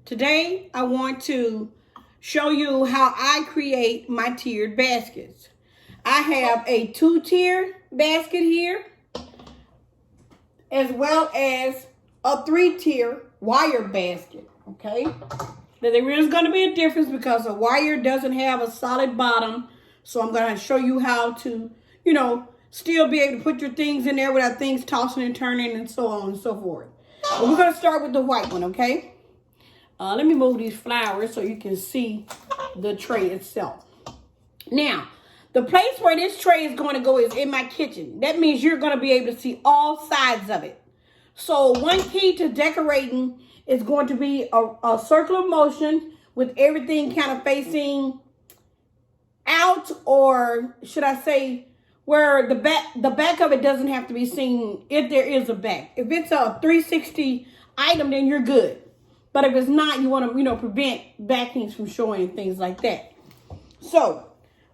Today, I want to show you how I create my tiered baskets. I have a 2-tier basket here, as well as a 3-tier wire basket, okay? Now, there is going to be a difference because a wire doesn't have a solid bottom, so I'm going to show you how to, still be able to put your things in there without things tossing and turning and so on and so forth. But we're going to start with the white one, okay? Let me move these flowers so you can see the tray itself. Now, the place where this tray is going to go is in my kitchen. That means you're going to be able to see all sides of it. So one key to decorating is going to be a circular motion with everything kind of facing out, or should I say where the back of it doesn't have to be seen if there is a back. If it's a 360 item, then you're good. But if it's not, you want to, prevent backings from showing and things like that. So,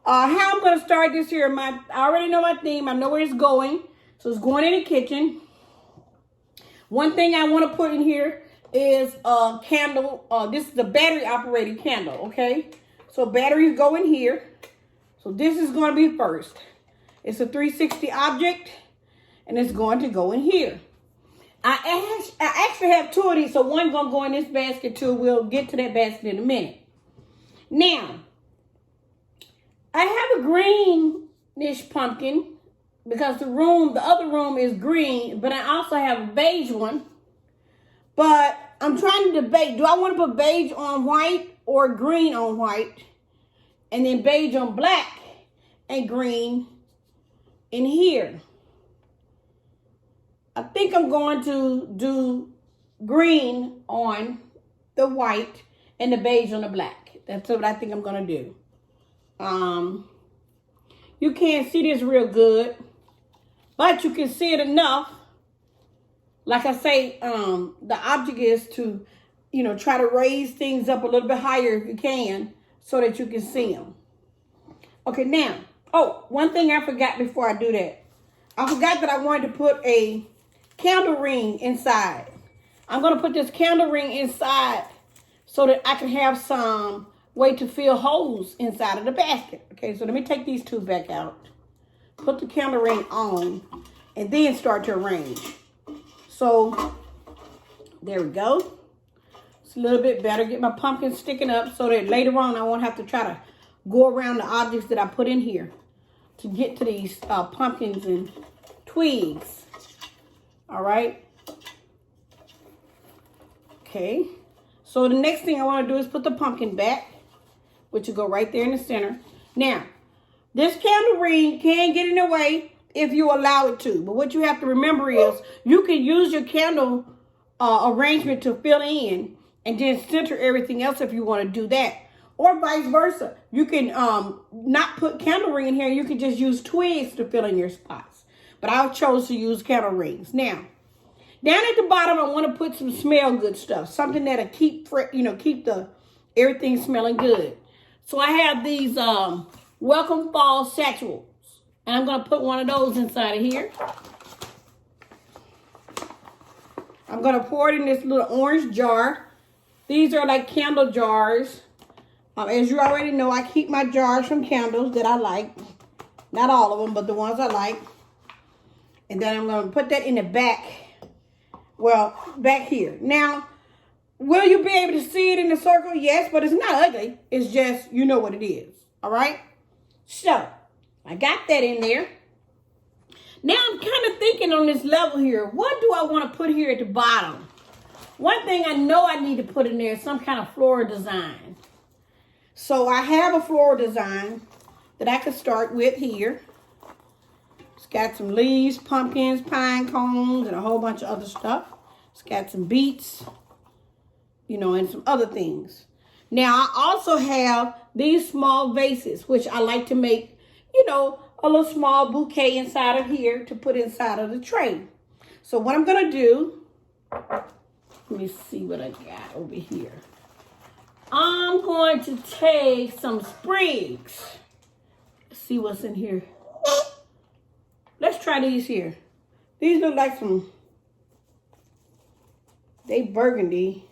how I'm going to start this here, I already know my theme. I know where it's going. So it's going in the kitchen. One thing I want to put in here is a candle. This is the battery operated candle, okay? So batteries go in here. So this is going to be first. It's a 360 object, and it's going to go in here. I actually have 2 of these, so one's going to go in this basket too. We'll get to that basket in a minute. Now, I have a greenish pumpkin because the other room is green, but I also have a beige one. But I'm trying to debate, do I want to put beige on white or green on white? And then beige on black and green in here. I think I'm going to do green on the white and the beige on the black. That's what I think I'm going to do. You can't see this real good, but you can see it enough. Like I say, the object is to, try to raise things up a little bit higher if you can so that you can see them. Okay, now, one thing I forgot before I do that. I forgot that I wanted to put a candle ring inside. I'm going to put this candle ring inside so that I can have some way to fill holes inside of the basket. Okay, so let me take these 2 back out. Put the candle ring on and then start to arrange. So there we go. It's a little bit better. Get my pumpkin sticking up so that later on I won't have to try to go around the objects that I put in here to get to these pumpkins and twigs. All right. Okay. So the next thing I want to do is put the pumpkin back, which will go right there in the center. Now, this candle ring can get in the way if you allow it to. But what you have to remember is you can use your candle arrangement to fill in and then center everything else if you want to do that. Or vice versa. You can not put candle ring in here. You can just use twigs to fill in your spots. But I chose to use candle rings. Now, down at the bottom, I want to put some smell good stuff. Something that'll keep the everything smelling good. So I have these Welcome Fall Satchels. And I'm going to put one of those inside of here. I'm going to pour it in this little orange jar. These are like candle jars. As you already know, I keep my jars from candles that I like. Not all of them, but the ones I like. And then I'm going to put that in the back. Well, back here. Now, will you be able to see it in the circle? Yes, but it's not ugly. It's just, you know what it is. All right? So, I got that in there. Now, I'm kind of thinking on this level here. What do I want to put here at the bottom? One thing I know I need to put in there is some kind of floral design. So, I have a floral design that I could start with here. It's got some leaves, pumpkins, pine cones, and a whole bunch of other stuff. It's got some beets, and some other things. Now, I also have these small vases, which I like to make, a little small bouquet inside of here to put inside of the tray. So what I'm going to do, let me see what I got over here. I'm going to take some sprigs. Let's see what's in here. Let's try these here. These look like some, they burgundy.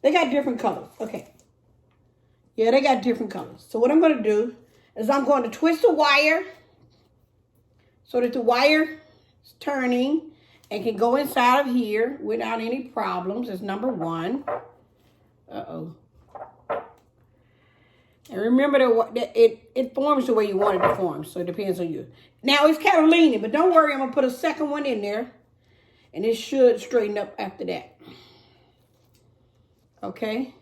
They got different colors. Okay. Yeah, they got different colors. So what I'm going to do is I'm going to twist the wire so that the wire is turning and can go inside of here without any problems. That's number one. Uh-oh. And remember that it forms the way you want it to form, so it depends on you. Now, it's kind of leaning, but don't worry. I'm going to put a second one in there, and it should straighten up after that. Okay?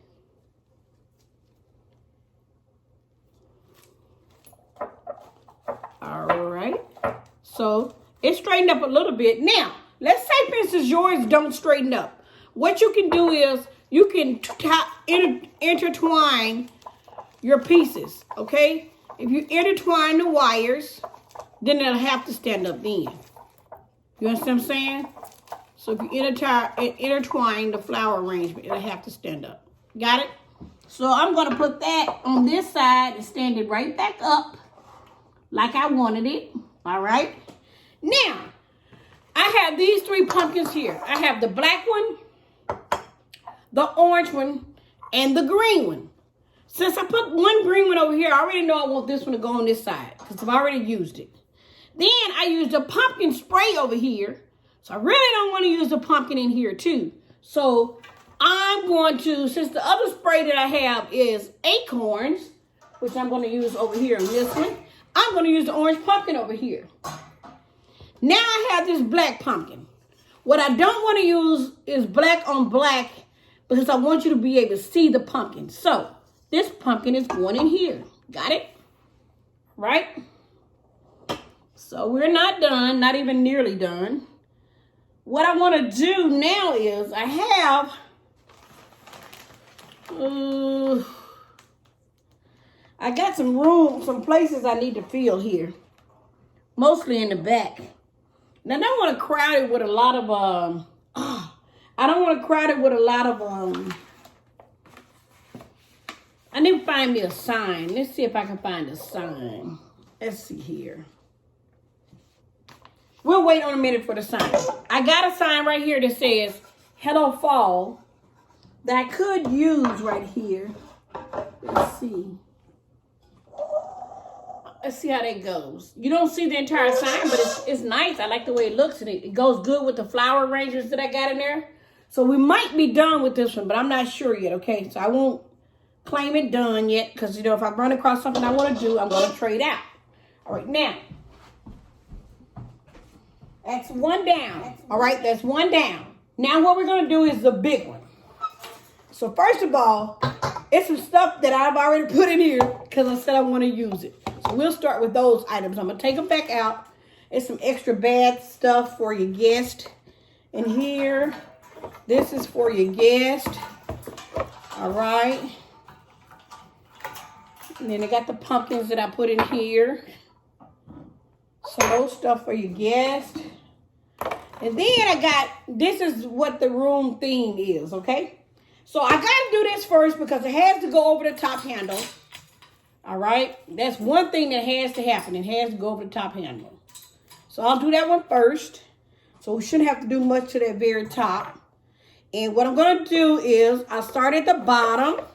All right. So, it straightened up a little bit. Now, let's say, for instance, yours don't straighten up. What you can do is you can intertwine your pieces, okay? If you intertwine the wires, then it'll have to stand up then. You understand what I'm saying? So if you intertwine the flower arrangement, it'll have to stand up. Got it? So I'm going to put that on this side and stand it right back up like I wanted it. All right? Now, I have these 3 pumpkins here. I have the black one, the orange one, and the green one. Since I put one green one over here, I already know I want this one to go on this side because I've already used it. Then I used a pumpkin spray over here. So I really don't want to use the pumpkin in here too. So I'm going to, since the other spray that I have is acorns, which I'm going to use over here in this one, I'm going to use the orange pumpkin over here. Now I have this black pumpkin. What I don't want to use is black on black because I want you to be able to see the pumpkin. So this pumpkin is going in here. Got it? Right? So we're not done, not even nearly done. What I want to do now is I have I got some room, some places I need to fill here. Mostly in the back. Now I don't want to crowd it with a lot of I don't want to crowd it with a lot of I need to find me a sign. Let's see if I can find a sign. Let's see here. We'll wait on a minute for the sign. I got a sign right here that says, Hello Fall, that I could use right here. Let's see. Let's see how that goes. You don't see the entire sign, but it's nice. I like the way it looks, and it goes good with the flower arrangements that I got in there. So we might be done with this one, but I'm not sure yet, okay? So I won't claim it done yet, because, you know, if I run across something I want to do, I'm going to trade out. All right, now. That's one down. All right, that's one down. Now what we're going to do is the big one. So first of all, it's some stuff that I've already put in here because I said I want to use it. So we'll start with those items. I'm going to take them back out. It's some extra bad stuff for your guest in here. This is for your guest. All right. And then I got the pumpkins that I put in here. Some old stuff for your guest. And then I got, this is what the room theme is, okay? So I got to do this first because it has to go over the top handle. All right? That's one thing that has to happen. It has to go over the top handle. So I'll do that one first. So we shouldn't have to do much to that very top. And what I'm going to do is I'll start at the bottom.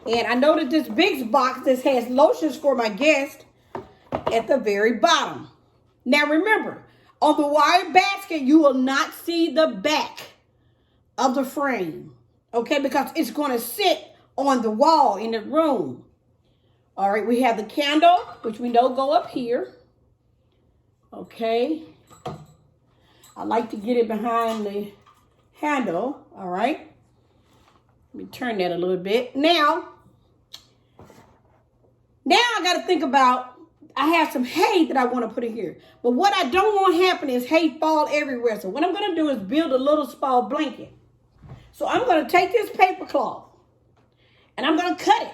And I know that this big box, this has lotions for my guest at the very bottom. Now remember, on the wire basket, you will not see the back of the frame. Okay, because it's going to sit on the wall in the room. All right, we have the candle, which we know go up here. Okay. I like to get it behind the handle. All right. Let me turn that a little bit. Now I got to think about, I have some hay that I want to put in here. But what I don't want to happen is hay fall everywhere. So what I'm going to do is build a little small blanket. So I'm going to take this paper cloth and I'm going to cut it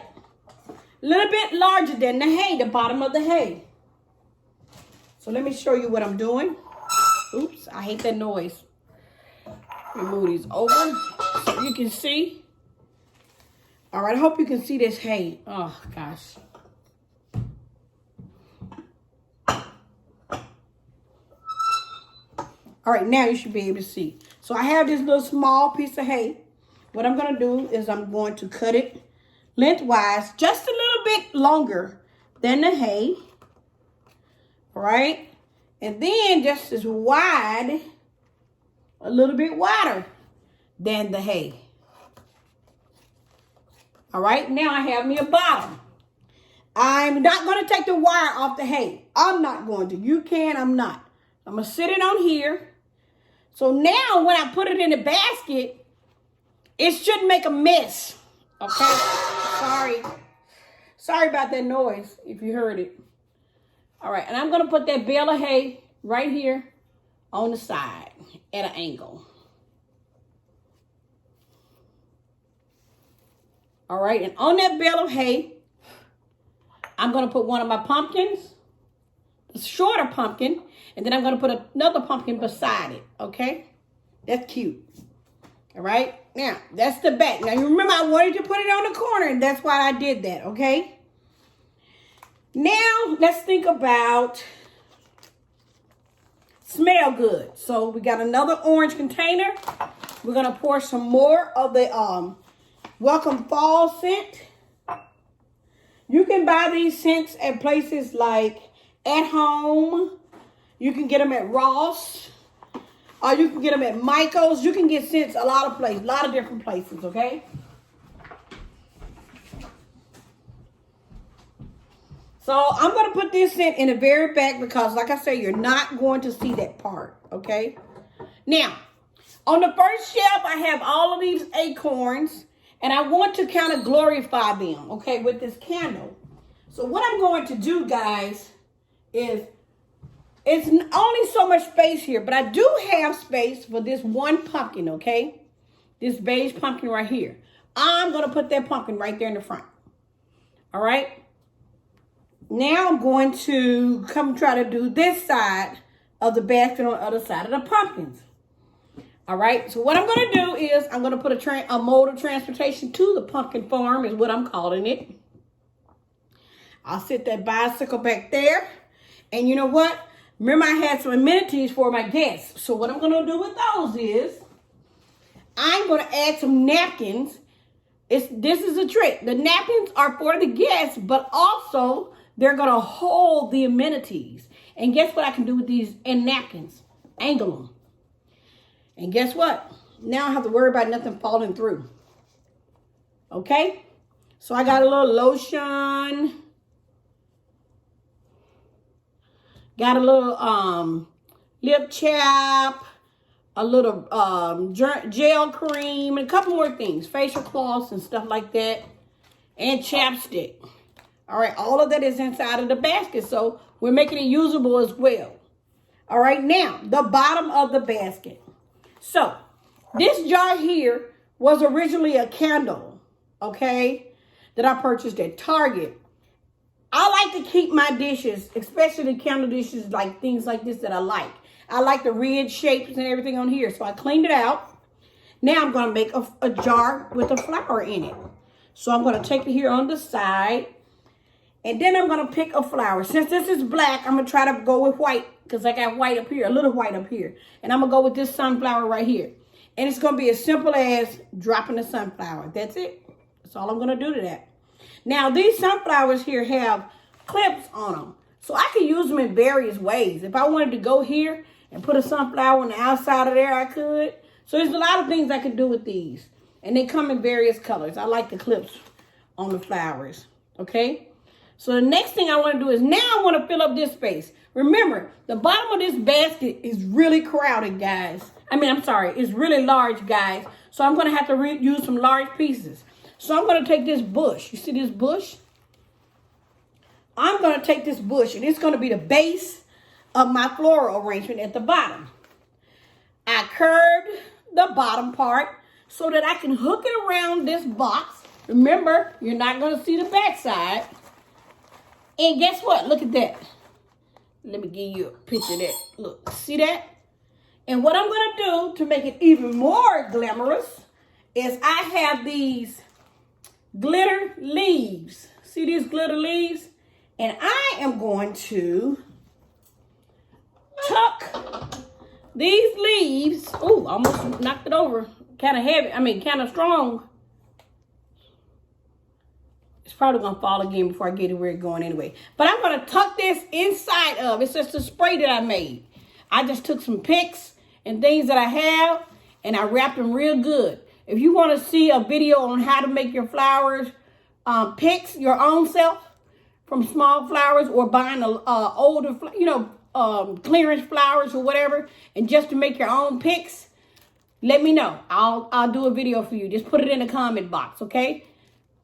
a little bit larger than the hay, the bottom of the hay. So let me show you what I'm doing. Oops, I hate that noise. Let me move these over so you can see. All right, I hope you can see this hay. Oh, gosh. All right, now you should be able to see. So I have this little small piece of hay. what I'm going to do is I'm going to cut it lengthwise just a little bit longer than the hay. All right. And then just as wide, a little bit wider than the hay. All right. Now I have me a bottom. I'm not going to take the wire off the hay. I'm not going to. You can, I'm not. I'm going to sit it on here. So now when I put it in the basket, it shouldn't make a mess. Okay? Sorry about that noise if you heard it. All right. And I'm going to put that bale of hay right here on the side at an angle. All right. And on that bale of hay, I'm going to put one of my pumpkins, the shorter pumpkin, and then I'm going to put another pumpkin beside it, okay? That's cute, all right? Now, that's the back. Now, you remember I wanted to put it on the corner, and that's why I did that, okay? Now, let's think about smell good. So, we got another orange container. We're going to pour some more of the Welcome Fall scent. You can buy these scents at places like At Home. You can get them at Ross. Or you can get them at Michael's. You can get scents a lot of places, a lot of different places, okay? So I'm going to put this scent in the very back because, like I said, you're not going to see that part, okay? Now, on the first shelf, I have all of these acorns. And I want to kind of glorify them, okay, with this candle. So what I'm going to do, guys, is it's only so much space here. But I do have space for this one pumpkin, okay? This beige pumpkin right here. I'm going to put that pumpkin right there in the front. All right? Now I'm going to come try to do this side of the basket on the other side of the pumpkins. All right, so what I'm going to do is I'm going to put a mode of transportation to the pumpkin farm is what I'm calling it. I'll sit that bicycle back there. And you know what? Remember I had some amenities for my guests. So what I'm going to do with those is I'm going to add some napkins. This is a trick. The napkins are for the guests, but also they're going to hold the amenities. And guess what I can do with these napkins? Angle them. And guess what? Now I don't have to worry about nothing falling through. Okay? So I got a little lotion. Got a little lip chap. A little gel cream. And a couple more things. Facial cloths and stuff like that. And chapstick. All right. All of that is inside of the basket. So we're making it usable as well. All right. Now, the bottom of the basket. So, this jar here was originally a candle, okay, that I purchased at Target. I like to keep my dishes, especially the candle dishes, like things like this that I like. I like the red shapes and everything on here, so I cleaned it out. Now I'm going to make a jar with a flower in it. So I'm going to take it here on the side, and then I'm going to pick a flower. Since this is black, I'm going to try to go with white. Because I got white up here, a little white up here. And I'm going to go with this sunflower right here. And it's going to be as simple as dropping the sunflower. That's it. That's all I'm going to do to that. Now, these sunflowers here have clips on them. So I can use them in various ways. If I wanted to go here and put a sunflower on the outside of there, I could. So there's a lot of things I could do with these. And they come in various colors. I like the clips on the flowers. Okay? So the next thing I want to do is now I want to fill up this space. Remember, the bottom of this basket is really crowded, guys. It's really large, guys. So I'm going to have to use some large pieces. So I'm going to take this bush. You see this bush? I'm going to take this bush, and it's going to be the base of my floral arrangement at the bottom. I curved the bottom part so that I can hook it around this box. Remember, you're not going to see the back side. And guess what? Look at that. Let me give you a picture of that. Look, see that? And what I'm going to do to make it even more glamorous is I have these glitter leaves. See these glitter leaves? And I am going to tuck these leaves. Ooh, almost knocked it over. kind of heavy, kind of strong, it's probably going to fall again before I get it where it's going anyway. But I'm going to tuck this inside of, it's just a spray that I made. I just took some picks and things that I have, and I wrapped them real good. If you want to see a video on how to make your flowers, picks your own self from small flowers, or buying older, clearance flowers or whatever, and just to make your own picks, let me know. I'll do a video for you. Just put it in the comment box, okay?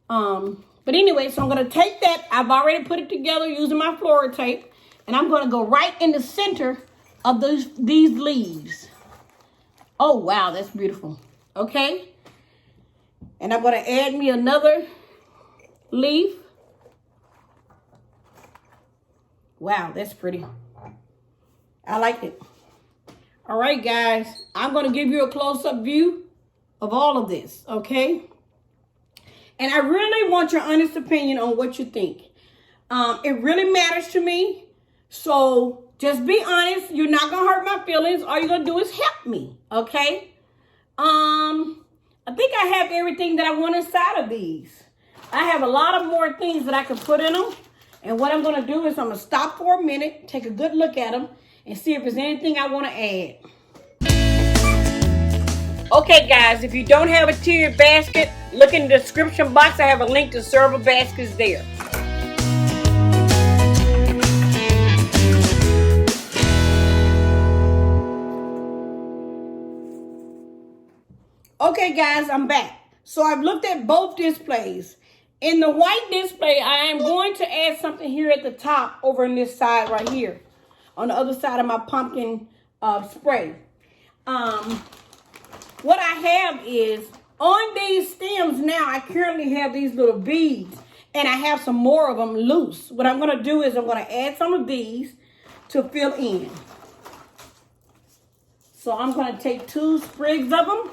But anyway, so I'm going to take that. I've already put it together using my floral tape. And I'm going to go right in the center of these leaves. Oh, wow, that's beautiful. Okay? And I'm going to add me another leaf. Wow, that's pretty. I like it. All right, guys. I'm going to give you a close-up view of all of this, okay? And I really want your honest opinion on what you think. It really matters to me. So just be honest. You're not going to hurt my feelings. All you're going to do is help me. Okay? I think I have everything that I want inside of these. I have a lot of more things that I can put in them. And what I'm going to do is I'm going to stop for a minute, take a good look at them, and see if there's anything I want to add. Okay, guys, if you don't have a tiered basket, look in the description box. I have a link to several baskets there. Okay, guys, I'm back. So I've looked at both displays. In the white display, I am going to add something here at the top over on this side right here, on the other side of my pumpkin spray. What I have is, on these stems now, I currently have these little beads, and I have some more of them loose. What I'm going to do is I'm going to add some of these to fill in. So I'm going to take 2 sprigs of them.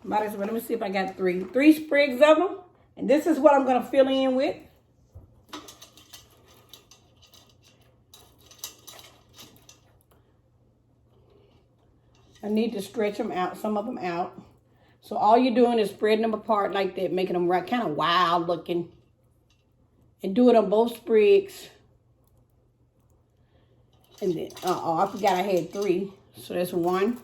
Might as well, let me see if I got 3. 3 sprigs of them. And this is what I'm going to fill in with. I need to stretch them out, some of them out. So all you're doing is spreading them apart like that, making them kind of wild looking. And do it on both sprigs. And then, I forgot I had 3. So that's 1.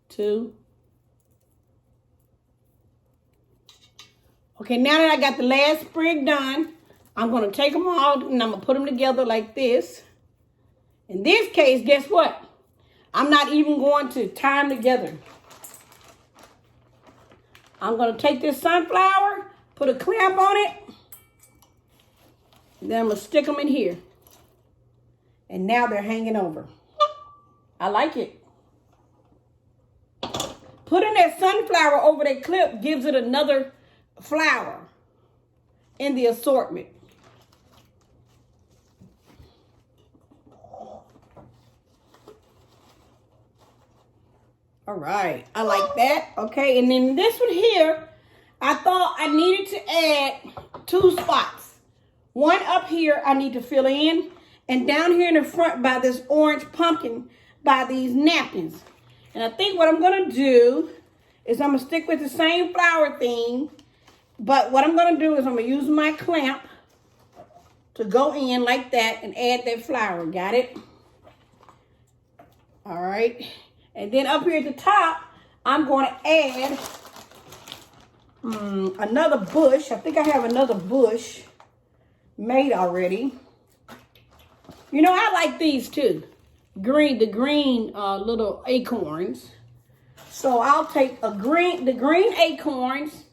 Two. Okay, now that I got the last sprig done, I'm going to take them all and I'm going to put them together like this. In this case, guess what? I'm not even going to tie them together. I'm going to take this sunflower, put a clamp on it, and then I'm going to stick them in here. And now they're hanging over. I like it. Putting that sunflower over that clip gives it another flower in the assortment. All right, I like that. Okay, and then this one here, I thought I needed to add 2 spots. One up here I need to fill in, and down here in the front by this orange pumpkin, by these napkins. And I think what I'm going to do is I'm going to stick with the same flower theme. But what I'm going to do is I'm going to use my clamp to go in like that and add that flower. Got it? All right. And then up here at the top, I'm going to add another bush. I think I have another bush made already. You know, I like these too. The green little acorns. So I'll take the green acorns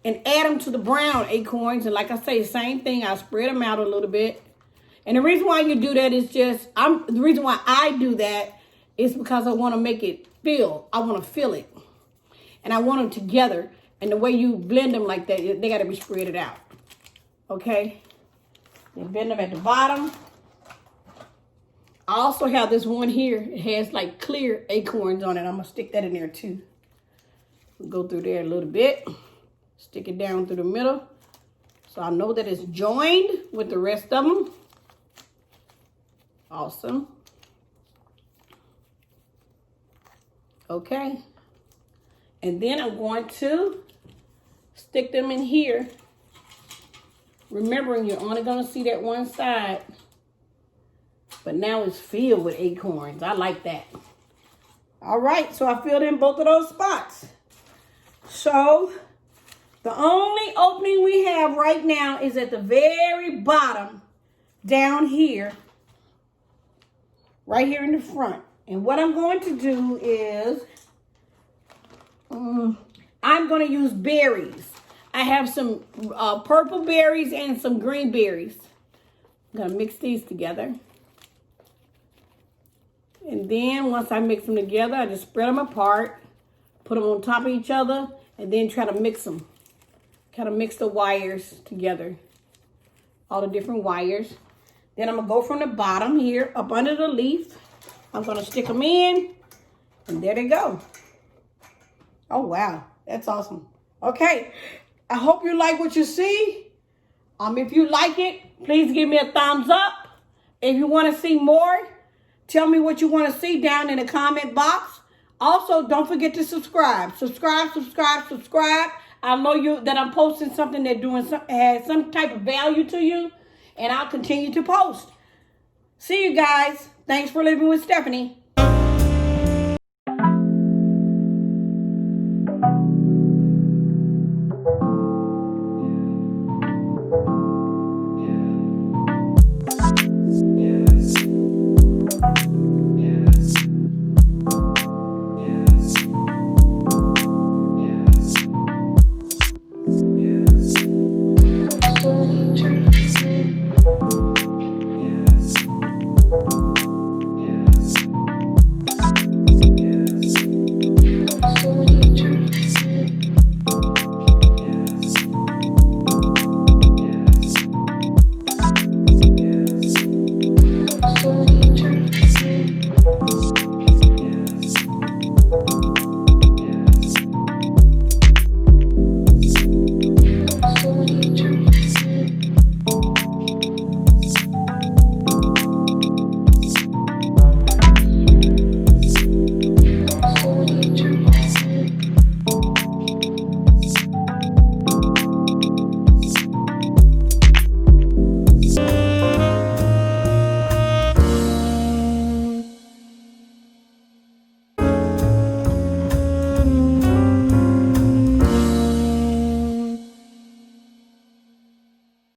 and add them to the brown acorns. And like I say, same thing. I'll spread them out a little bit. And the reason why you do that is the reason why I do that is because I want to make it fill. I want to fill it. And I want them together. And the way you blend them like that, they got to be spread out. Okay? Then blend them at the bottom. I also have this one here. It has like clear acorns on it. I'm going to stick that in there too. Go through there a little bit. Stick it down through the middle. So I know that it's joined with the rest of them. Awesome. Okay. And then I'm going to stick them in here. Remembering you're only going to see that one side. But now it's filled with acorns. I like that. All right, so I filled in both of those spots. So the only opening we have right now is at the very bottom down here. Right here in the front. And what I'm going to do is I'm going to use berries. I have some purple berries and some green berries. I'm going to mix these together. And then once I mix them together, I just spread them apart, put them on top of each other, and then try to mix them. Kind of mix the wires together. All the different wires. Then I'm going to go from the bottom here up under the leaf. I'm going to stick them in. And there they go. Oh, wow. That's awesome. Okay. I hope you like what you see. If you like it, please give me a thumbs up. If you want to see more, tell me what you want to see down in the comment box. Also, don't forget to subscribe. Subscribe. I know that I'm posting something that has some type of value to you. And I'll continue to post. See you guys. Thanks for living with Stephanie.